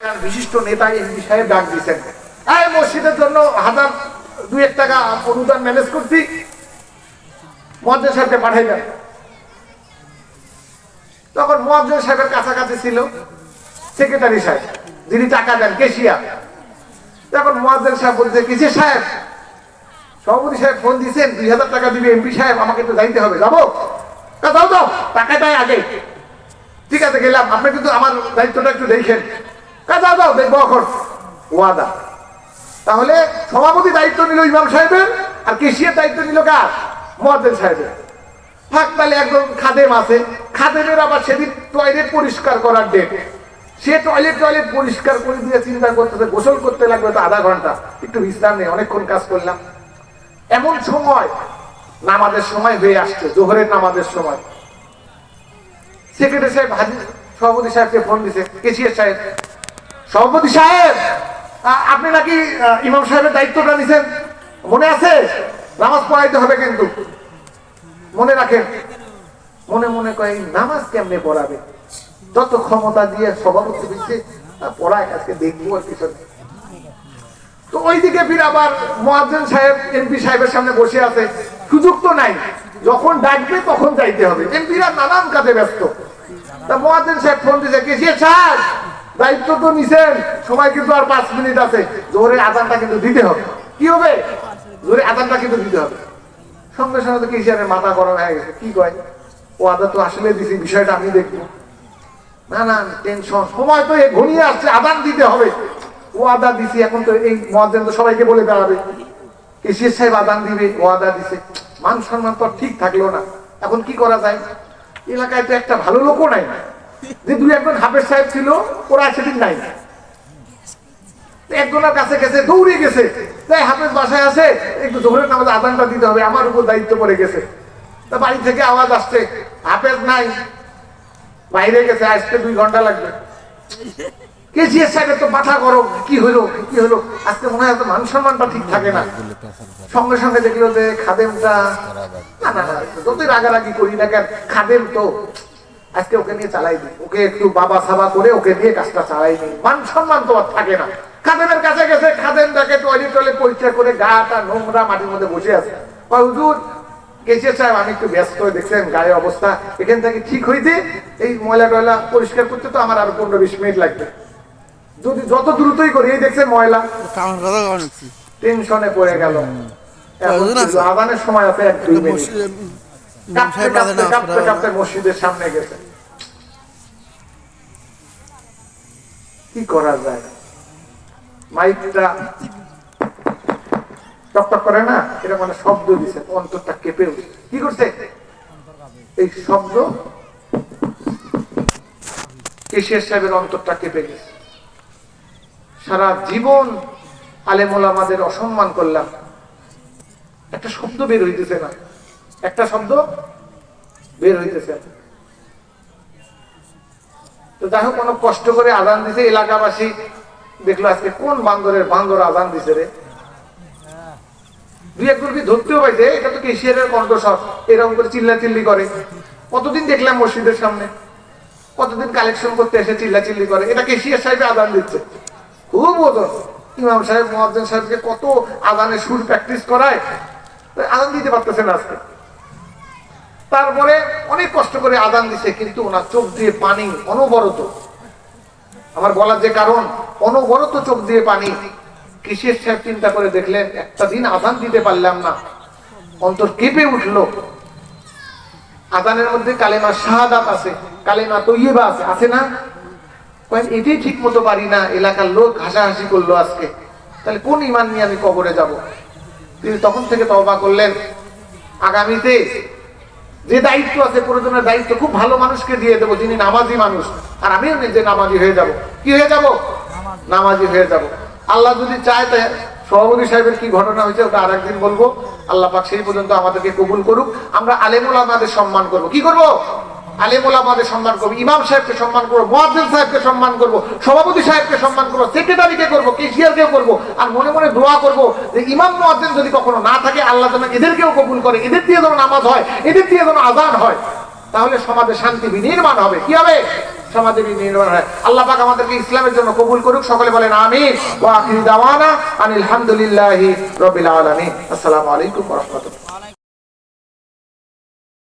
বিশিষ্ট নেতা এমপি সাহেব ডাক দিয়েছেন, মসজিদের জন্য 1000-2000 টাকা অনুদান ম্যানেজ করছি, মুয়াজ্জিন সাহেবকে পাঠাইবেন। তখন মুয়াজ্জিন সাহেবের কাছাকাছি ছিল সেক্রেটারি সাহেব, যিনি টাকা দেন, কেশিয়ার। তখন মুয়াজ্জিন সাহেব বলছে, কিসে সাহেব, সভাপতি সাহেব ফোন দিয়েছেন 2000 টাকা দিবে এমপি সাহেব, আমাকে তো যাইতে হবে, যাবো? যাও যাও, টাকা দেয় আগে। ঠিক আছে গেলাম, আপনি কিন্তু আমার দায়িত্বটা একটু দেখেন। যাও যাও, দেখবো এখন। ওয়াদা। তাহলে সভাপতি দায়িত্ব নিল ইমাম সাহেবের, আর কেশিয়ার দায়িত্ব নিল কার? মুয়াজ্জিন সাহেবের। ফাঁক তাহলে একজন খাদেম আছে, খাদেমের আবার সেদিন টয়লেট পরিষ্কার করার ডেট। সে টয়লেট পরিষ্কার করে দিয়ে চিন্তা করতেছে, গোসল করতে লাগবে তো আধা ঘন্টা, একটু বিশ্রাম নেই, অনেকক্ষণ কাজ করলাম। এমন সময় নামাজের সময় হয়ে আসছে, জোহরের নামাজের সময়। সেক্রেটারি সাহেব সভাপতি সাহেবকে ফোন দিছে, কেশিয়ার সাহেব, সভাপতি সাহেব আপনি নাকি ইমাম সাহেবের দায়িত্বটা নিছেন, মনে আছে? নামাজ পড়াইতে হবে কিন্তু, মনে রাখেন। মনে মনে কয় নামাজ কেমনে পড়াবে, যত ক্ষমতা দিয়ে সভাপতি দিচ্ছে পড়ায়, আজকে দেখবো আর কিছু। তো ওইদিকে ফির আবার মুয়াজ্জিন সাহেব এমপি সাহেবের সামনে বসে আছে, সুযোগ তো নাই, যখন ডাকবে তখন যাইতে হবে। এমপিরা নানান কাজে ব্যস্ত। তা মুয়াজ্জিন সাহেব ফোন দিয়েছে, কেশিয়ার সাহেব দায়িত্ব তো নিছেন, সময় কিন্তু আর 5 মিনিট আছে, জোহরের আযানটা কিন্তু দিতে হবে। কি হবে? জোহরের আযানটা কিন্তু দিতে হবে। সঙ্গে সঙ্গে তো কেশিয়ারের মাথা গরম হয়ে গেছে, কি কয়, ও আদা তো আসলে দিছি, বিষয়টা আমি দেখবো। না টেনশন, সময় তো ঘনিয়ে আসছে, আযান দিতে হবে। ও আদা দিছি, এখন তো এই মুয়াজ্জিন তো সবাইকে বলে দাঁড়াবে, কেশিয়ার সাহেব আযান দিবে, ও আদা দিছে, মান সম্মান তো ঠিক থাকলো না। এখন কি করা যায়? এলাকায় তো একটা ভালো লোকও নাই, যে 2-1 হাফেজ সাহেব ছিল, ওরা সেদিন নাই। একজনের কাছে গেছে, দৌড়ে গেছে, তাই হাফেজ বাসায় আছে, একটু জোহরের নামাজে আযানটা দিতে হবে, আমার উপর দায়িত্ব পড়ে গেছে। তা বাড়ি থেকে আওয়াজ আসছে, হাফেজ নাই, বাইরে গেছে, আসতে 2 ঘন্টা লাগবে। কেশিয়ার সাহেবের তো মাথা গরম, কি হলো আজকে মনে হয় মান সম্মানটা ঠিক থাকে না। সঙ্গে সঙ্গে দেখলো যে খাদেমটা, না যতই রাগারাগি করি না কেন, খাদেম তো, আজকে ওকে নিয়ে চালাই দিই, ওকে একটু বাবা সাবা করে ওকে দিয়ে কাজটা চালাই নি, মান সম্মান তো আর থাকে না। খাদেমের কাছে গেছে, খাদেমটাকে টয়লেট পরিষ্কার করে গাটা নোংরা মাটির মধ্যে বসে আছে। হুজুর, কেশিয়ার সাহেব আমি একটু ব্যস্ত, দেখছেন গায়ের অবস্থা, এখান থেকে ঠিক হইতে এই ময়লা টয়লা পরিষ্কার করতে তো আমার আরো 15-20 মিনিট লাগবে, যদি যত দ্রুতই করি। এই দেখছেন ময়লা, টেনশনে পড়ে গেল। আযানের সময় আছে 1-2 মিনিট, কাঁপতে মসজিদের সামনে গেছে। কি করা যায়? মাইকটা টকটক করে না, এটা মানে শব্দ দিছে, অন্তরটা কেঁপে উঠছে। কি করছে? এই শব্দ কেশিয়ার সাহেবের অন্তরটা কেঁপে গেছে। সারা জীবন আলেম ওলামাদের অসম্মান করলাম, একটা শব্দ বের হইতেছে না, একটা শব্দ বের হইতেছে। তো যাই হোক, অনেক কষ্ট করে আযান দিছে। এলাকাবাসী দেখলো আজকে কোন বান্দর আযান দিছে রে। 2-1 কি ধরতেও পাইছে, এটা তো কেশিয়ারের কণ্ঠস্বর, এরকম করে চিল্লাচিল্লি করে। কতদিন দেখলাম মসজিদের সামনে, কতদিন কালেকশন করতে এসে চিল্লাচিল্লি করে, এটা কেশিয়ার সাহেব আযান দিচ্ছে। খুব ওজন। ইমাম সাহেব মুয়াজ্জিন সাহেবকে কত আযানের সুর প্র্যাকটিস করায়, আযান দিতে পারতেছে না আজকে। তারপরে অনেক কষ্ট করে আযান দিছে, কিন্তু ওনার চোখ দিয়ে পানি অনবরত। আমার বলার যে কারণ, অনবরত চোখ দিয়ে পানি। কেশিয়ার সাহেব চিন্তা করে দেখলেন, একটা দিন আযান দিতে পারলাম না, অন্তর কেঁপে উঠলো। আযানের মধ্যে কালেমা শাহাদাত আছে, কালেমা তৈয়্যিবা আছে না? এটাই ঠিক মতো পারি না, এলাকার লোক হাসাহাসি করলো আজকে, তাহলে কোন ঈমান নিয়ে আমি কবরে যাব? তিনি তখন থেকে তওবা করলেন, আগামীতে যে দায়িত্ব আছে, প্রয়োজনের দায়িত্ব খুব ভালো মানুষকে দিয়ে দেবো, যিনি নামাজি মানুষ, আর আমিও নিজে নামাজি হয়ে যাব। কি হয়ে যাব? নামাজি হয়ে যাব। আল্লাহ যদি চায়, তাই সভাপতি সাহেবের কি ঘটনা হয়েছে ওটা আরেকদিন বলবো। আল্লাহ পাক সেই পর্যন্ত আমাদেরকে কবুল করুক। আমরা আলেম ওলামাদের সম্মান করব। কি করব? আলেম ওলামাদের সম্মান করব, ইমাম সাহেবকে সম্মান করব, মুয়াজ্জিন সাহেবকে সম্মান করব, সভাপতি সাহেবকে সম্মান করব, সেক্রেটারিকে করব, কেশিয়ারকেও করব। আর মনে মনে দোয়া করব যে ইমাম মুয়াজ্জিন যদি কখনো না থাকে, আল্লাহ যেন এদেরকেও কবুল করে, এদের দিয়ে যেন নামাজ হয়, এদের দিয়ে যেন আযান হয়, তাহলে সমাজে শান্তি বিনির্মাণ হবে। কি হবে? সমাজের নির্মাণ হয়। আল্লাহ পাক আমাদেরকে ইসলামের জন্য কবুল করুক। সকলে বলেন আমিন। ওয়া আখিরু দাওয়ানা আনিল হামদুলিল্লাহি রাব্বিল আলামিন। আসসালামু আলাইকুম ওয়া রাহমাতুল্লাহ।